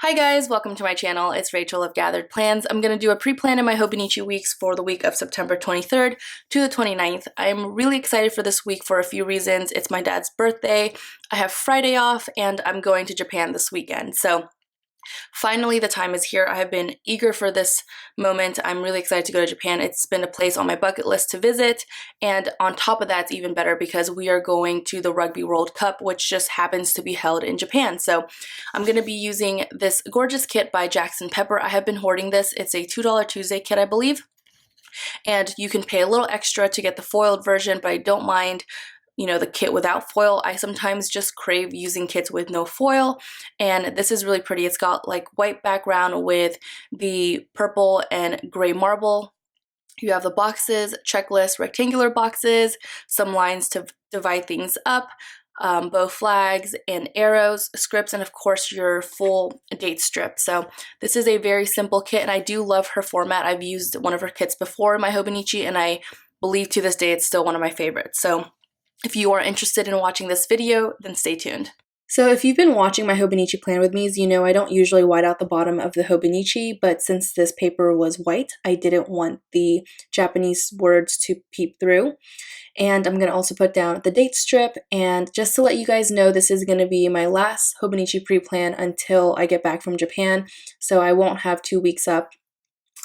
Hi guys, welcome to my channel. It's Rachel of Gathered Plans. I'm going to do a pre-plan in my Hobonichi weeks for the week of September 23rd to the 29th. I'm really excited for this week for a few reasons. It's my dad's birthday, I have Friday off, and I'm going to Japan this weekend. So finally, the time is here. I have been eager for this moment. I'm really excited to go to Japan. It's been a place on my bucket list to visit, and on top of that, it's even better because we are going to the Rugby World Cup, which just happens to be held in Japan. So I'm going to be using this gorgeous kit by Jax and Pepper. I have been hoarding this. It's a $2 Tuesday kit, I believe, and you can pay a little extra to get the foiled version, but I don't mind the kit without foil. I sometimes just crave using kits with no foil, and this is really pretty. It's got like white background with the purple and gray marble. You have the boxes, checklist, rectangular boxes, some lines to divide things up, bow flags and arrows, scripts, and of course your full date strip. So this is a very simple kit, and I do love her format. I've used one of her kits before in my Hobonichi, and I believe to this day it's still one of my favorites. So if you are interested in watching this video, then stay tuned. So if you've been watching my Hobonichi plan with me, you know I don't usually white out the bottom of the Hobonichi, but since this paper was white, I didn't want the Japanese words to peep through. And I'm going to also put down the date strip, and just to let you guys know, this is going to be my last Hobonichi pre-plan until I get back from Japan, so I won't have 2 weeks up.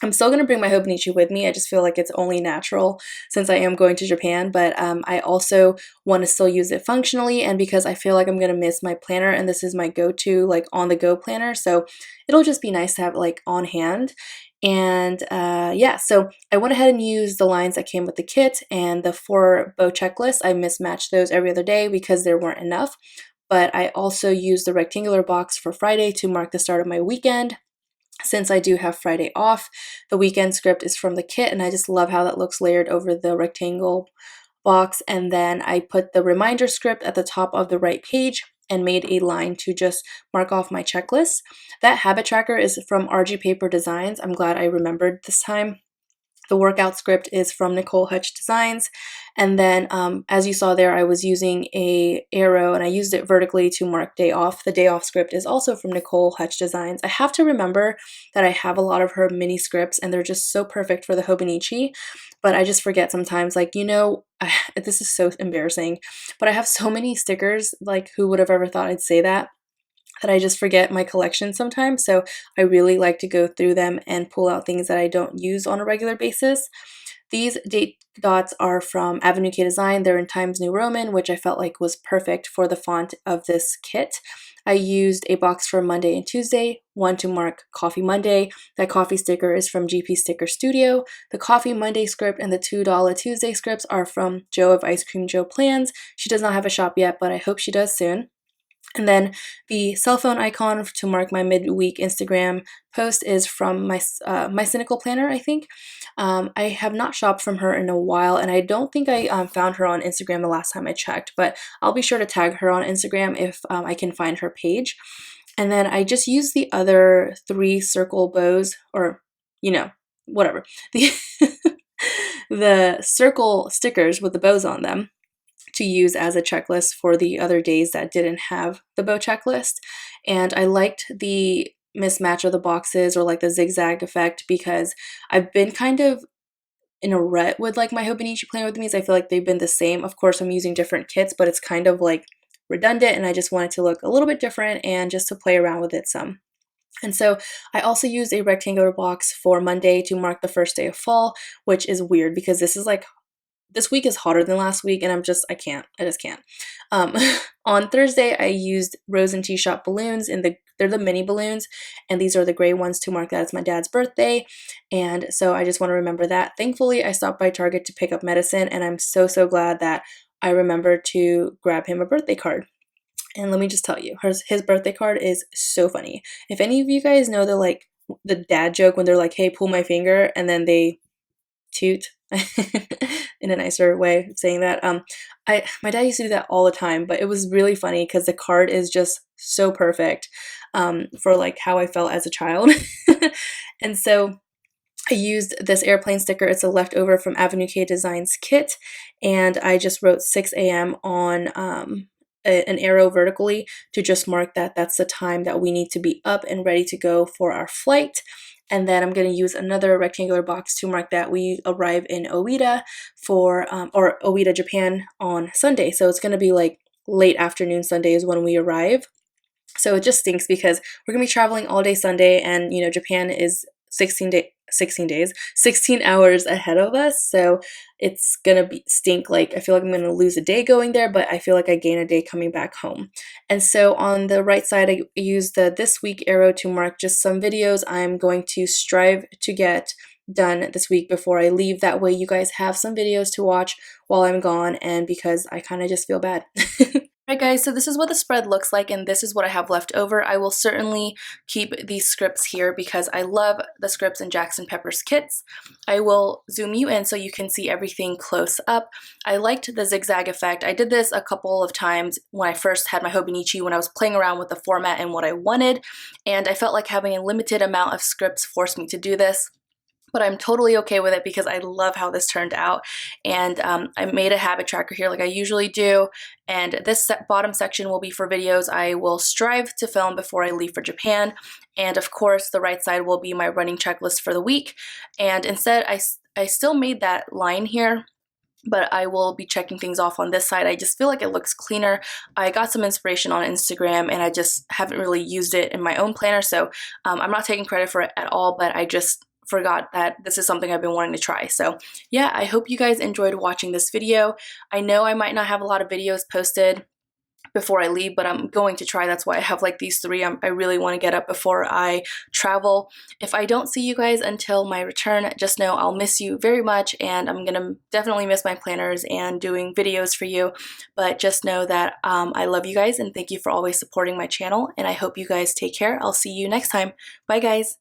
I'm still going to bring my Hobonichi with me. I just feel like it's only natural since I am going to Japan, but I also want to still use it functionally, and because I feel like I'm going to miss my planner, and this is my go-to like on-the-go planner, so it'll just be nice to have like on hand. And yeah, so I went ahead and used the lines that came with the kit, and the 4 bow checklist. I mismatched those every other day because there weren't enough, but I also used the rectangular box for Friday to mark the start of my weekend. Since I do have Friday off, the weekend script is from the kit, and I just love how that looks layered over the rectangle box. And then I put the reminder script at the top of the right page and made a line to just mark off my checklist. That habit tracker is from RG Paper Designs. I'm glad I remembered this time. The workout script is from Nicole Hutch Designs. And then as you saw there, I was using a arrow, and I used it vertically to mark day off. The day off script is also from Nicole Hutch Designs. I have to remember that I have a lot of her mini scripts, and they're just so perfect for the Hobonichi, but I just forget sometimes, like, this is so embarrassing, but I have so many stickers, like who would have ever thought I'd say that I just forget my collection sometimes. So I really like to go through them and pull out things that I don't use on a regular basis. These date dots are from Avenue K Design. They're in Times New Roman, which I felt like was perfect for the font of this kit. I used a box for Monday and Tuesday, one to mark Coffee Monday. That coffee sticker is from GP Sticker Studio. The Coffee Monday script and the $2 Tuesday scripts are from Joe of Ice Cream Joe Plans. She does not have a shop yet, but I hope she does soon. And then the cell phone icon to mark my midweek Instagram post is from my Cynical Planner, I think. I have not shopped from her in a while, and I don't think I found her on Instagram the last time I checked, but I'll be sure to tag her on Instagram if I can find her page. And then I just used the other 3 circle bows, or, whatever. The circle stickers with the bows on them to use as a checklist for the other days that didn't have the bow checklist. And I liked the mismatch of the boxes, or like the zigzag effect, because I've been kind of in a rut with like my Hobonichi plan with me. I feel like they've been the same. Of course, I'm using different kits, but it's kind of like redundant, and I just want it to look a little bit different and just to play around with it some. And so I also used a rectangular box for Monday to mark the first day of fall, which is weird because this week is hotter than last week, and I just can't. On Thursday, I used Rose and Tea Shop balloons, and they're the mini balloons, and these are the gray ones to mark that it's my dad's birthday, and so I just want to remember that. Thankfully, I stopped by Target to pick up medicine, and I'm so glad that I remembered to grab him a birthday card. And let me just tell you, his birthday card is so funny. If any of you guys know the dad joke when they're like, "Hey, pull my finger," and then they toot in a nicer way of saying that. My dad used to do that all the time, but it was really funny because the card is just so perfect for like how I felt as a child. And so I used this airplane sticker. It's a leftover from Avenue K Designs kit, and I just wrote 6 a.m. on an arrow vertically to just mark that that's the time that we need to be up and ready to go for our flight. And then I'm going to use another rectangular box to mark that we arrive in Oita or Oita, Japan on Sunday. So it's going to be like late afternoon Sunday is when we arrive. So it just stinks because we're going to be traveling all day Sunday, and Japan is 16 hours ahead of us. So it's going to stink. Like, I feel like I'm going to lose a day going there, but I feel like I gain a day coming back home. And so on the right side, I use the this week arrow to mark just some videos I'm going to strive to get done this week before I leave. That way you guys have some videos to watch while I'm gone, and because I kind of just feel bad. Alright guys, so this is what the spread looks like, and this is what I have left over. I will certainly keep these scripts here because I love the scripts in Jax and Pepper's kits. I will zoom you in so you can see everything close up. I liked the zigzag effect. I did this a couple of times when I first had my Hobonichi, when I was playing around with the format and what I wanted, and I felt like having a limited amount of scripts forced me to do this. But I'm totally okay with it because I love how this turned out. And I made a habit tracker here like I usually do, and this bottom section will be for videos I will strive to film before I leave for Japan, and of course the right side will be my running checklist for the week. And instead I still made that line here, but I will be checking things off on this side. I just feel like it looks cleaner. I got some inspiration on Instagram and I just haven't really used it in my own planner, so I'm not taking credit for it at all, but I just forgot that this is something I've been wanting to try. So yeah, I hope you guys enjoyed watching this video. I know I might not have a lot of videos posted before I leave, but I'm going to try. That's why I have like these three I really want to get up before I travel. If I don't see you guys until my return, just know I'll miss you very much, and I'm gonna definitely miss my planners and doing videos for you, but just know that I love you guys and thank you for always supporting my channel, and I hope you guys take care. I'll see you next time. Bye guys.